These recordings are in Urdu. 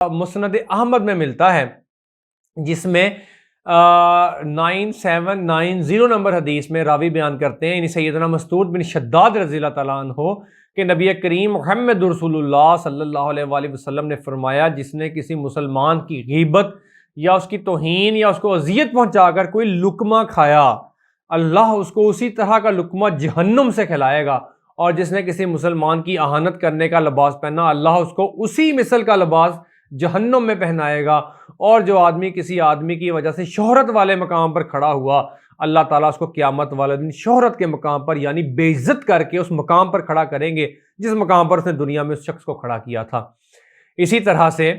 مسند احمد میں ملتا ہے، جس میں 9790 نمبر حدیث میں راوی بیان کرتے ہیں، یعنی سیدنا مسعود بن شداد رضی اللہ تعالیٰ عنہ، کہ نبی کریم محمد رسول اللہ صلی اللہ علیہ وآلہ وسلم نے فرمایا، جس نے کسی مسلمان کی غیبت یا اس کی توہین یا اس کو اذیت پہنچا کر کوئی لقمہ کھایا، اللہ اس کو اسی طرح کا لقمہ جہنم سے کھلائے گا، اور جس نے کسی مسلمان کی اہانت کرنے کا لباس پہنا، اللہ اس کو اسی مثل کا لباس جہنم میں پہنائے گا، اور جو آدمی کسی آدمی کی وجہ سے شہرت والے مقام پر کھڑا ہوا، اللہ تعالیٰ اس کو قیامت والے دن شہرت کے مقام پر یعنی بے عزت کر کے اس مقام پر کھڑا کریں گے جس مقام پر اس نے دنیا میں اس شخص کو کھڑا کیا تھا۔ اسی طرح سے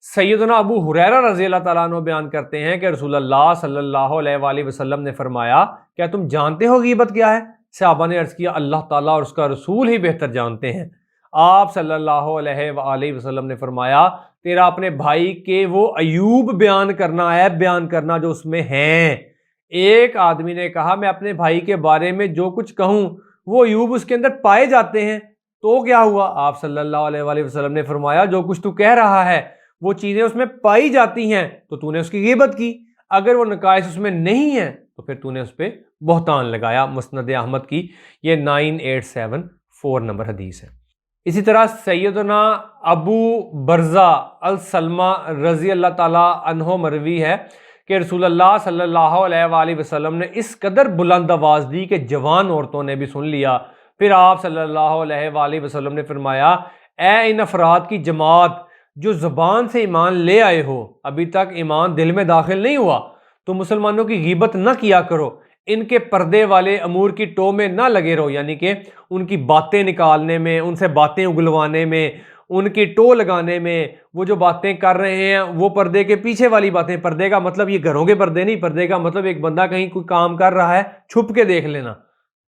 سیدنا ابو ہریرہ رضی اللہ تعالیٰ عنہ بیان کرتے ہیں کہ رسول اللہ صلی اللہ علیہ وآلہ وسلم نے فرمایا، کیا تم جانتے ہو غیبت کیا ہے؟ صحابہ نے عرض کیا، اللہ تعالیٰ اور اس کا رسول ہی بہتر جانتے ہیں۔ آپ صلی اللہ علیہ وآلہ وسلم نے فرمایا، تیرا اپنے بھائی کے وہ عیوب بیان کرنا، عیب بیان کرنا جو اس میں ہیں۔ ایک آدمی نے کہا، میں اپنے بھائی کے بارے میں جو کچھ کہوں وہ عیوب اس کے اندر پائے جاتے ہیں، تو کیا ہوا؟ آپ صلی اللہ علیہ وآلہ وسلم نے فرمایا، جو کچھ تو کہہ رہا ہے وہ چیزیں اس میں پائی جاتی ہیں تو تو نے اس کی غیبت کی، اگر وہ نقائص اس میں نہیں ہیں تو پھر تو نے اس پہ بہتان لگایا۔ مسند احمد کی یہ 9874 نمبر حدیث ہے۔ اسی طرح سیدنا ابو برزہ السلمہ رضی اللہ تعالیٰ عنہ مروی ہے کہ رسول اللہ صلی اللہ علیہ وآلہ وسلم نے اس قدر بلند آواز دی کہ جوان عورتوں نے بھی سن لیا۔ پھر آپ صلی اللہ علیہ وآلہ وسلم نے فرمایا، اے ان افراد کی جماعت جو زبان سے ایمان لے آئے ہو، ابھی تک ایمان دل میں داخل نہیں ہوا، تو مسلمانوں کی غیبت نہ کیا کرو، ان کے پردے والے امور کی ٹو میں نہ لگے رہو، یعنی کہ ان کی باتیں نکالنے میں، ان سے باتیں اگلوانے میں، ان کی ٹو لگانے میں، وہ جو باتیں کر رہے ہیں وہ پردے کے پیچھے والی باتیں۔ پردے کا مطلب یہ گھروں کے پردے نہیں، پردے کا مطلب ایک بندہ کہیں کوئی کام کر رہا ہے چھپ کے دیکھ لینا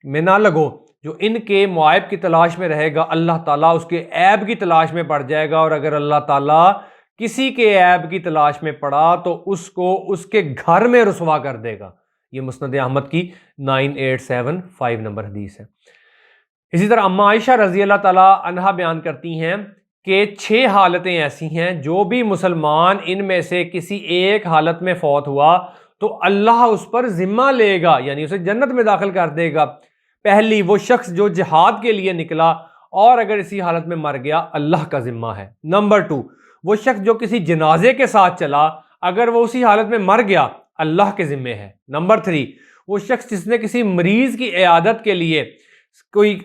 میں نہ لگو۔ جو ان کے معائب کی تلاش میں رہے گا، اللہ تعالیٰ اس کے عیب کی تلاش میں پڑ جائے گا، اور اگر اللہ تعالیٰ کسی کے عیب کی تلاش میں پڑا تو اس کو اس کے گھر میں رسوا کر دے گا۔ یہ مسند احمد کی 9875 نمبر حدیث ہے۔ اسی طرح اما عائشہ رضی اللہ تعالیٰ عنہا بیان کرتی ہیں کہ 6 حالتیں ایسی ہیں جو بھی مسلمان ان میں سے کسی ایک حالت میں فوت ہوا تو اللہ اس پر ذمہ لے گا، یعنی اسے جنت میں داخل کر دے گا۔ پہلی، وہ شخص جو جہاد کے لیے نکلا اور اگر اسی حالت میں مر گیا، اللہ کا ذمہ ہے۔ نمبر 2، وہ شخص جو کسی جنازے کے ساتھ چلا، اگر وہ اسی حالت میں مر گیا، اللہ کے ذمہ ہے۔ نمبر 3، وہ شخص جس نے کسی مریض کی عیادت کے لیے کوئی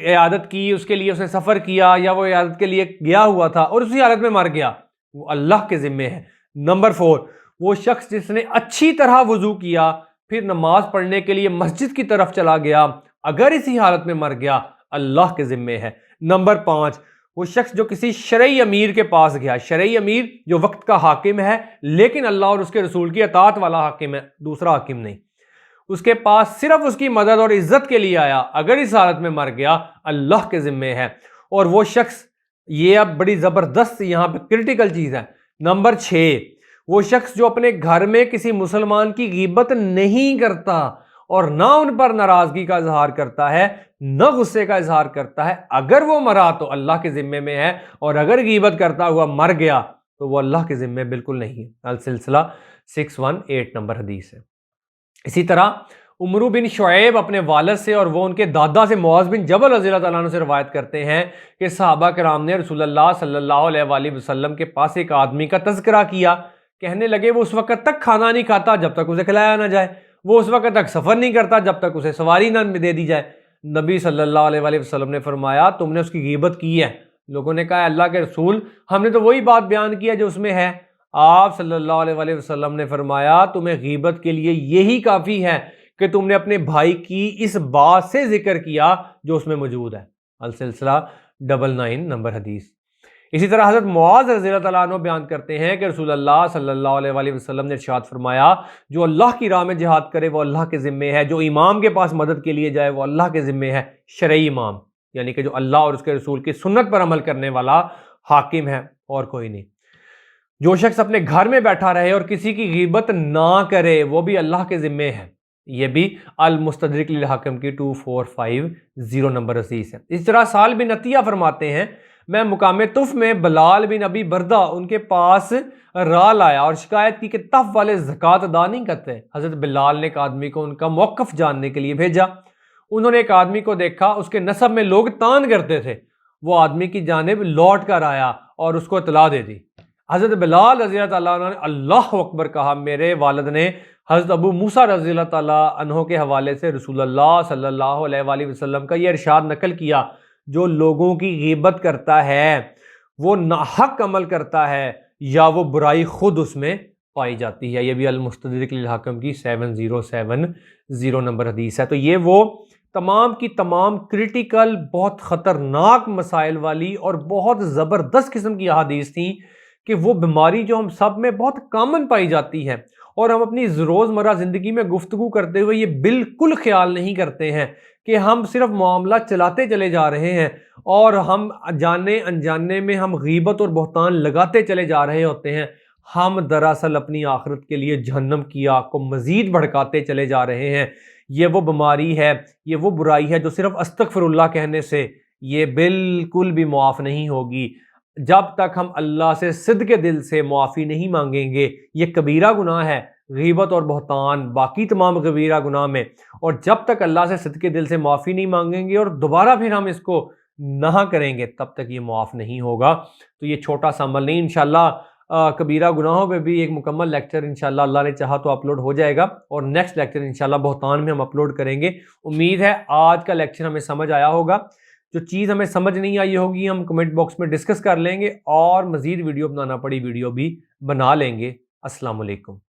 عیادت کی، اس کے لیے اس نے سفر کیا یا وہ عیادت کے لیے گیا ہوا تھا اور اسی حالت میں مر گیا، وہ اللہ کے ذمہ ہے۔ نمبر 4، وہ شخص جس نے اچھی طرح وضو کیا پھر نماز پڑھنے کے لیے مسجد کی طرف چلا گیا، اگر اسی حالت میں مر گیا، اللہ کے ذمہ ہے۔ نمبر 5، وہ شخص جو کسی شرعی امیر کے پاس گیا، شرعی امیر جو وقت کا حاکم ہے لیکن اللہ اور اس کے رسول کی اطاعت والا حاکم ہے، دوسرا حاکم نہیں، اس کے پاس صرف اس کی مدد اور عزت کے لیے آیا، اگر اس حالت میں مر گیا، اللہ کے ذمہ ہے۔ اور وہ شخص، یہ اب بڑی زبردست یہاں پہ کرٹیکل چیز ہے، نمبر 6، وہ شخص جو اپنے گھر میں کسی مسلمان کی غیبت نہیں کرتا اور نہ ان پر ناراضگی کا اظہار کرتا ہے نہ غصے کا اظہار کرتا ہے، اگر وہ مرا تو اللہ کے ذمے میں ہے، اور اگر غیبت کرتا ہوا مر گیا تو وہ اللہ کے ذمے بالکل نہیں ہے۔ السلسلہ 618 نمبر حدیث ہے۔ اسی طرح عمرو بن شعیب اپنے والد سے اور وہ ان کے دادا سے معاذ بن جبل رضی اللہ تعالیٰ عنہ سے روایت کرتے ہیں کہ صحابہ کرام نے رسول اللہ صلی اللہ علیہ وآلہ وسلم کے پاس ایک آدمی کا تذکرہ کیا، کہنے لگے وہ اس وقت تک کھانا نہیں کھاتا جب تک اسے کھلایا نہ جائے، وہ اس وقت تک سفر نہیں کرتا جب تک اسے سواری نہ دے دی جائے۔ نبی صلی اللہ علیہ وآلہ وسلم نے فرمایا، تم نے اس کی غیبت کی ہے۔ لوگوں نے کہا، اللہ کے رسول، ہم نے تو وہی بات بیان کی ہے جو اس میں ہے۔ آپ صلی اللہ علیہ وآلہ وسلم نے فرمایا، تمہیں غیبت کے لیے یہی کافی ہے کہ تم نے اپنے بھائی کی اس بات سے ذکر کیا جو اس میں موجود ہے۔ السلسلہ 99 نمبر حدیث۔ اسی طرح حضرت معاذ رضی اللہ تعالیٰ عنہ بیان کرتے ہیں کہ رسول اللہ صلی اللہ علیہ وآلہ وسلم نے ارشاد فرمایا، جو اللہ کی راہ میں جہاد کرے وہ اللہ کے ذمے ہے، جو امام کے پاس مدد کے لیے جائے وہ اللہ کے ذمے ہے، شرعی امام، یعنی کہ جو اللہ اور اس کے رسول کی سنت پر عمل کرنے والا حاکم ہے اور کوئی نہیں۔ جو شخص اپنے گھر میں بیٹھا رہے اور کسی کی غیبت نہ کرے وہ بھی اللہ کے ذمے ہے۔ یہ بھی المستدرک للحاکم کی 2450 نمبر حدیث ہے۔ اس طرح سال بن عطیہ فرماتے ہیں، میں مقام طف میں بلال بن ابی بردہ ان کے پاس راہ لایا اور شکایت کی کہ طف والے زکوٰۃ ادا نہیں کرتے۔ حضرت بلال نے ایک آدمی کو ان کا موقف جاننے کے لیے بھیجا۔ انہوں نے ایک آدمی کو دیکھا، اس کے نسب میں لوگ تان کرتے تھے۔ وہ آدمی کی جانب لوٹ کر آیا اور اس کو اطلاع دے دی۔ حضرت بلال رضی اللہ تعالیٰ عنہ نے اللہ اکبر کہا۔ میرے والد نے حضرت ابو موسیٰ رضی اللہ تعالیٰ عنہ کے حوالے سے رسول اللہ صلی اللہ علیہ وآلہ وسلم کا یہ ارشاد نقل کیا، جو لوگوں کی غیبت کرتا ہے، وہ ناحق عمل کرتا ہے یا وہ برائی خود اس میں پائی جاتی ہے۔ یہ بھی المستدرک للحاکم کی 7070 نمبر حدیث ہے۔ تو یہ وہ تمام کی تمام کریٹیکل، بہت خطرناک مسائل والی اور بہت زبردست قسم کی احادیث تھیں کہ وہ بیماری جو ہم سب میں بہت کامن پائی جاتی ہے اور ہم اپنی روزمرہ زندگی میں گفتگو کرتے ہوئے یہ بالکل خیال نہیں کرتے ہیں کہ ہم صرف معاملہ چلاتے چلے جا رہے ہیں اور ہم جانے انجانے میں ہم غیبت اور بہتان لگاتے چلے جا رہے ہوتے ہیں۔ ہم دراصل اپنی آخرت کے لیے جہنم کی آگ کو مزید بھڑکاتے چلے جا رہے ہیں۔ یہ وہ بیماری ہے، یہ وہ برائی ہے جو صرف استغفر اللہ کہنے سے یہ بالکل بھی معاف نہیں ہوگی۔ جب تک ہم اللہ سے صدق دل سے معافی نہیں مانگیں گے، یہ کبیرہ گناہ ہے، غیبت اور بہتان باقی تمام کبیرہ گناہ میں، اور جب تک اللہ سے صدق دل سے معافی نہیں مانگیں گے اور دوبارہ پھر ہم اس کو نہ کریں گے، تب تک یہ معاف نہیں ہوگا۔ تو یہ چھوٹا سا عمل نہیں، انشاءاللہ کبیرہ گناہوں پہ بھی ایک مکمل لیکچر انشاءاللہ اللہ نے چاہا تو اپلوڈ ہو جائے گا، اور نیکسٹ لیکچر انشاءاللہ بہتان میں ہم اپلوڈ کریں گے۔ امید ہے آج کا لیکچر ہمیں سمجھ آیا ہوگا۔ جو چیز ہمیں سمجھ نہیں آئی ہوگی ہم کمنٹ باکس میں ڈسکس کر لیں گے اور مزید ویڈیو بنانا پڑی ویڈیو بھی بنا لیں گے۔ السلام علیکم۔